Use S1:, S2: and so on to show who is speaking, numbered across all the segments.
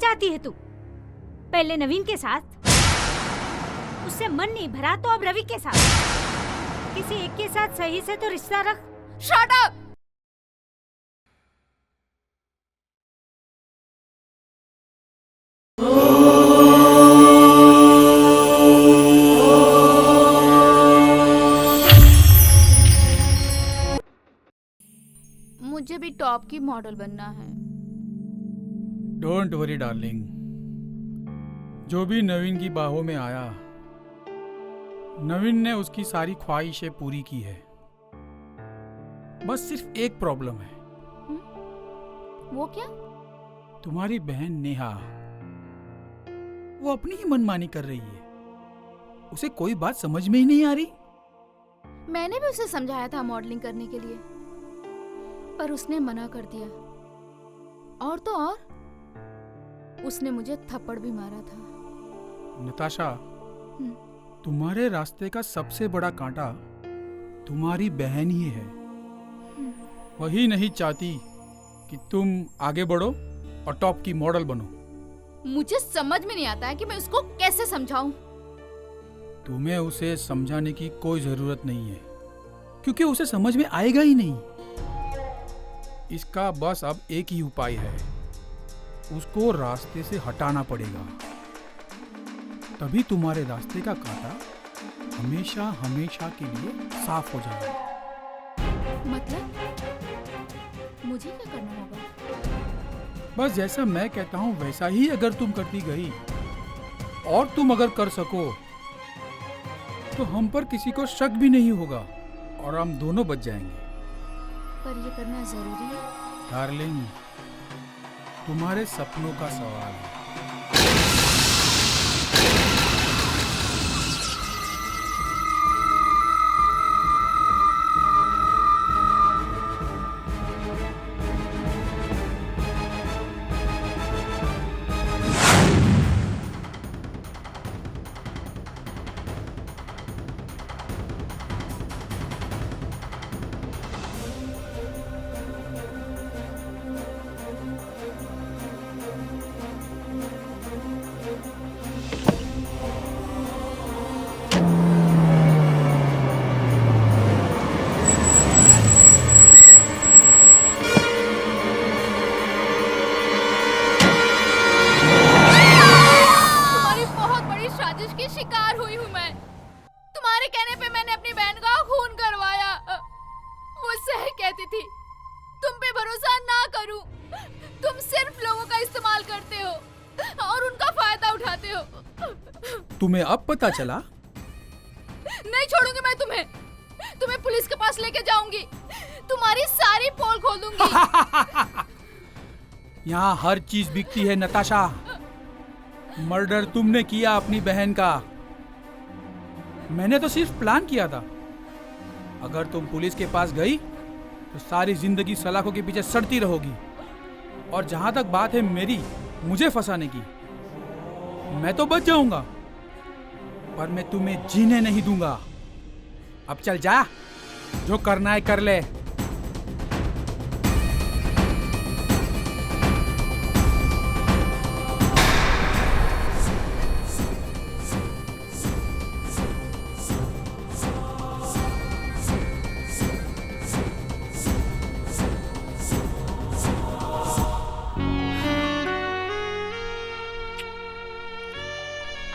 S1: चाहती है तू? पहले नवीन के साथ, उससे मन नहीं भरा तो अब रवि के साथ। किसी एक के साथ सही से तो रिश्ता रख।
S2: Shut up! मुझे भी टॉप की मॉडल बनना है।
S3: डोंट वरी डार्लिंग, जो भी नवीन की बाहों में आया, नवीन ने उसकी सारी ख्वाहिशें पूरी की है। बस सिर्फ एक प्रॉब्लम है।
S2: वो क्या?
S3: तुम्हारी बहन नेहा, वो अपनी ही मनमानी कर रही है। उसे कोई बात समझ में ही नहीं आ रही।
S2: मैंने भी उसे समझाया था मॉडलिंग करने के लिए, पर उसने मना कर दिया। और तो और उसने मुझे थप्पड़ भी मारा था।
S3: नताशा, तुम्हारे रास्ते का सबसे बड़ा कांटा तुम्हारी बहन ही है। वही नहीं चाहती कि तुम आगे बढ़ो और टॉप की मॉडल बनो।
S2: मुझे समझ में नहीं आता है कि मैं उसको कैसे समझाऊं।
S3: तुम्हें उसे समझाने की कोई जरूरत नहीं है, क्योंकि उसे समझ में आएगा ही नहीं। इसका बस अब एक ही उपाय है, उसको रास्ते से हटाना पड़ेगा। तभी तुम्हारे रास्ते का कांटा हमेशा हमेशा के लिए साफ हो जाएगा।
S2: मतलब मुझे क्या करना होगा?
S3: बस जैसा मैं कहता हूँ वैसा ही अगर तुम करती गई, और तुम अगर कर सको, तो हम पर किसी को शक भी नहीं होगा और हम दोनों बच जाएंगे।
S2: पर ये करना जरूरी है?
S3: डार्लिंग, तुम्हारे सपनों का सवाल है। तुम्हें अब पता चला?
S2: नहीं छोड़ूंगी मैं तुम्हें। तुम्हें पुलिस के पास लेके जाऊंगी, तुम्हारी सारी पोल खोल दूंगी।
S3: यहाँ हर चीज बिकती है नताशा। मर्डर तुमने किया अपनी बहन का, मैंने तो सिर्फ प्लान किया था। अगर तुम पुलिस के पास गई तो सारी जिंदगी सलाखों के पीछे सड़ती रहोगी। और जहां तक बात है मेरी, मुझे फंसाने की, मैं तो बच जाऊंगा, पर मैं तुम्हें जीने नहीं दूंगा। अब चल जा, जो करना है कर ले।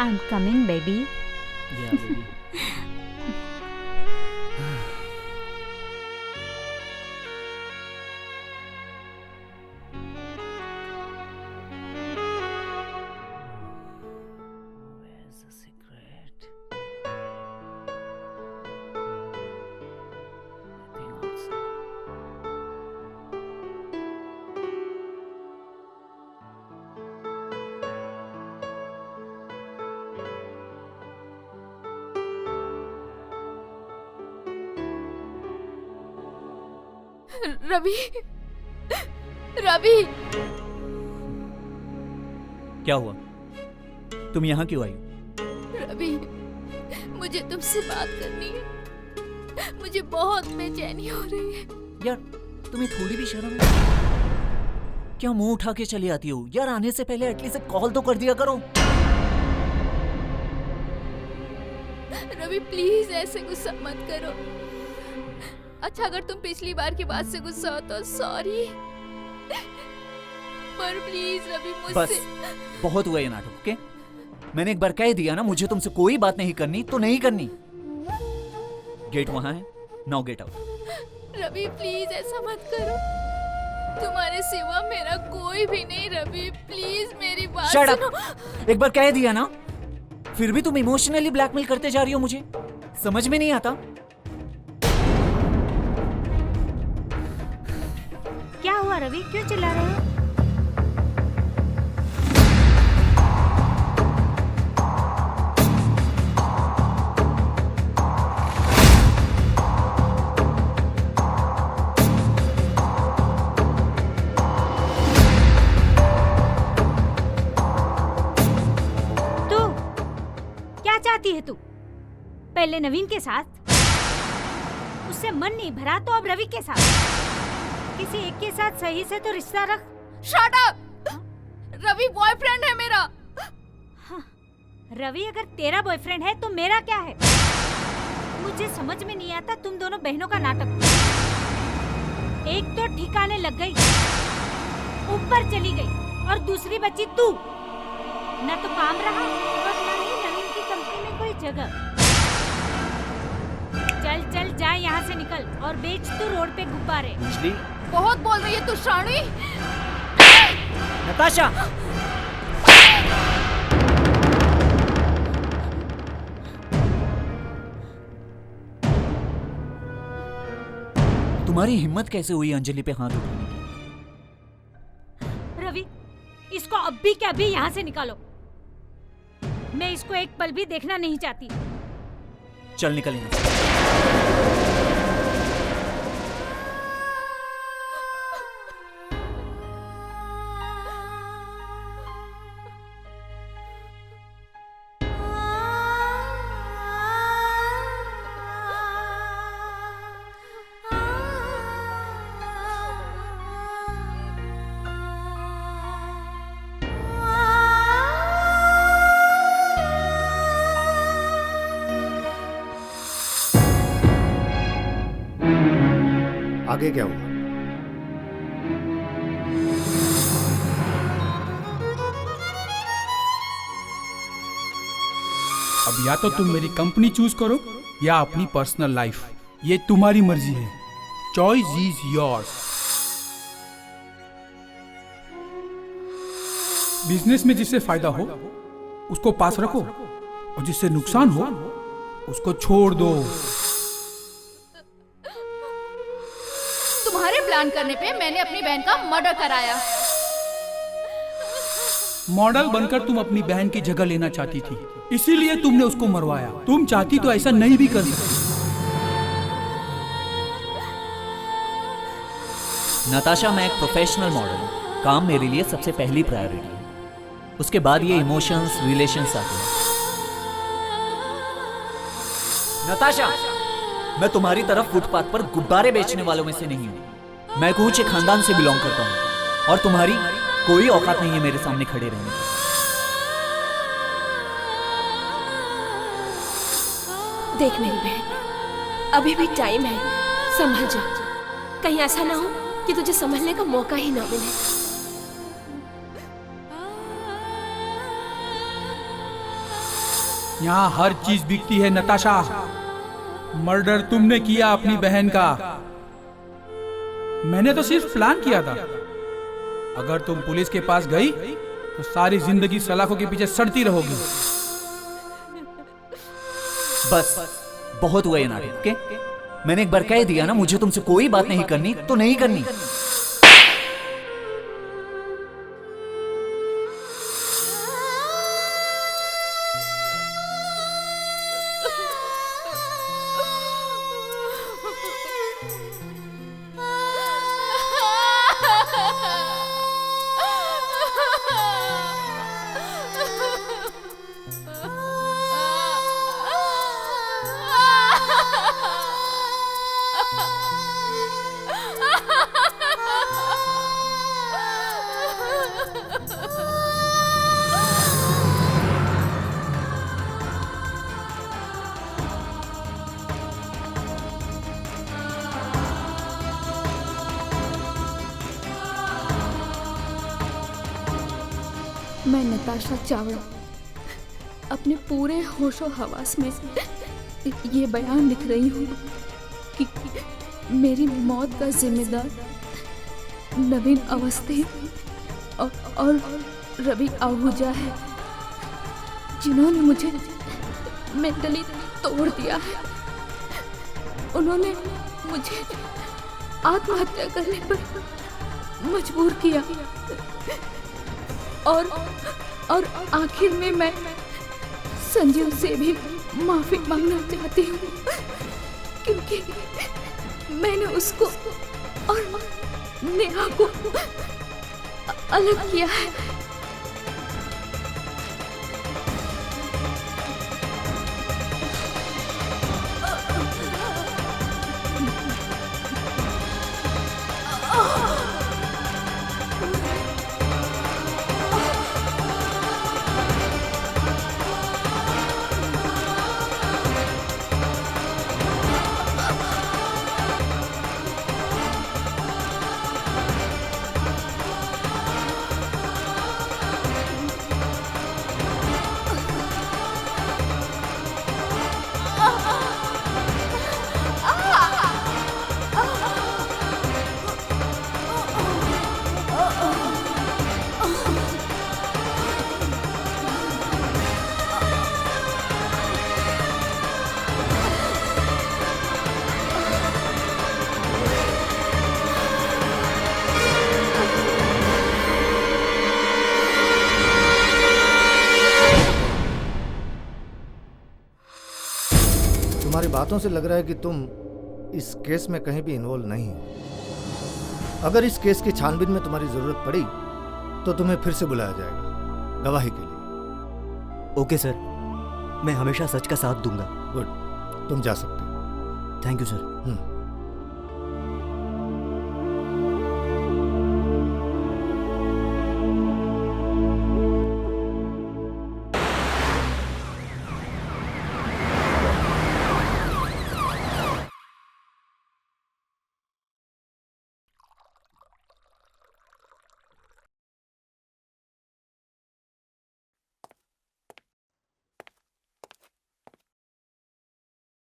S1: I'm coming, baby.
S3: Yeah, baby.
S4: Where's the cigarette? I think outside.
S2: Ravi, Ravi,
S4: क्या हुआ? तुम यहाँ क्यों आई?
S2: रवि, मुझे तुमसे बात करनी है। मुझे बहुत बेचैनी हो रही है।
S4: यार, तुम्हें थोड़ी भी शर्म है? क्या मुंह उठा के चली आती हो यार? आने से पहले एटलीस्ट एक कॉल तो कर दिया करो।
S2: रवि प्लीज ऐसे गुस्सा मत करो। अच्छा अगर तुम पिछली बार की बात से गुस्सा हो तो सॉरी, पर प्लीज रवि
S4: बस
S2: मुझसे।
S4: बहुत हुआ ये नाटक, ओके? मैंने एक बार कह दिया ना, मुझे तुमसे कोई बात नहीं करनी तो नहीं करनी। गेट वहां है, now get out.
S2: Ravi please ऐसा मत करो, तुम्हारे सिवा मेरा कोई भी नहीं। रवि प्लीज मेरी बात
S4: शट
S2: सुनो।
S4: अप! एक बार कह दिया ना, फिर भी तुम इमोशनली ब्लैकमेल करते जा रही हो मुझे। समझ में नहीं आता।
S1: क्या हुआ रवि, क्यों चिल्ला रहे हो? चाहती है तू? पहले नवीन के साथ, उससे मन नहीं भरा तो अब रवि के साथ। किसी एक के साथ सही से तो रिश्ता रख।
S2: Shut up! रवि बॉयफ्रेंड है मेरा।
S1: हाँ, रवि अगर तेरा बॉयफ्रेंड है तो मेरा क्या है? मुझे समझ में नहीं आता तुम दोनों बहनों का नाटक। एक तो ठिकाने लग गई, ऊपर चली गई, और दूसरी बची तू। न तो काम रहा और न ही नवीन की कंपनी में कोई जगह। चल चल जा यहाँ से निकल और बेच तू रोड पे गुब्बारे।
S4: अंजलि,
S2: बहुत बोल रही है तू शानी।
S4: नताशा! तुम्हारी हिम्मत कैसे हुई अंजलि पे हाथ उठाने की?
S1: रवि, इसको अभी के अभी यहाँ से निकालो। मैं इसको एक पल भी देखना नहीं चाहती।
S4: चल निकल यहाँ से।
S5: आगे क्या हुआ?
S3: अब या तो तुम मेरी कंपनी चूज करो या अपनी पर्सनल लाइफ। ये तुम्हारी मर्जी है। Choice is yours. बिजनेस में जिससे फायदा हो उसको पास रखो, और जिससे नुकसान हो उसको छोड़ दो।
S2: तुम्हारे प्लान करने पे मैंने अपनी बहन का मर्डर कराया।
S3: मॉडल बनकर तुम अपनी बहन की जगह लेना चाहती थी, इसीलिए तुमने उसको मरवाया। तुम चाहती तो ऐसा नहीं भी कर सकती।
S4: नताशा, मैं एक प्रोफेशनल मॉडल हूँ। काम मेरे लिए सबसे पहली प्रायोरिटी है, उसके बाद ये इमोशंस, रिलेशंस आते हैं। नताशा, मैं तुम्हारी तरफ फुटपाथ पर गुब्बारे बेचने वालों में से नहीं हूँ। मैं एक ऊंचे खानदान से बिलोंग करता हूँ, और तुम्हारी कोई औकात नहीं है मेरे सामने खड़े रहने की।
S6: देख मेरी बहन, अभी भी टाइम है, संभल जा। कहीं ऐसा ना हो कि तुझे संभलने का मौका ही ना मिले।
S3: यहाँ हर चीज बिकती है नताशा। मर्डर तुमने किया अपनी बहन का, मैंने तो सिर्फ प्लान किया था। अगर तुम पुलिस के पास गई तो सारी जिंदगी सलाखों के पीछे सड़ती रहोगी।
S4: बस बहुत हुआ ये नाटक, ओके? मैंने एक बार कह दिया ना, मुझे तुमसे कोई बात नहीं करनी तो नहीं करनी।
S2: मैं नताशा चावड़ा अपने पूरे होशो हवास में ये बयान लिख रही हूँ कि मेरी मौत का जिम्मेदार नवीन अवस्थी और रवि आहूजा है, जिन्होंने मुझे मेंटली तोड़ दिया है। उन्होंने मुझे आत्महत्या करने पर मजबूर किया और आखिर में मैं संजीव से भी माफी मांगना चाहती हूँ, क्योंकि मैंने उसको और नेहा को अलग किया है।
S5: तुम्हारी बातों से लग रहा है कि तुम इस केस में कहीं भी इन्वॉल्व नहीं हो। अगर इस केस की छानबीन में तुम्हारी जरूरत पड़ी तो तुम्हें फिर से बुलाया जाएगा गवाही के लिए।
S7: ओके सर, मैं हमेशा सच का साथ दूंगा।
S5: गुड, तुम जा सकते हो।
S7: Thank you sir.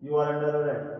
S8: You are under arrest.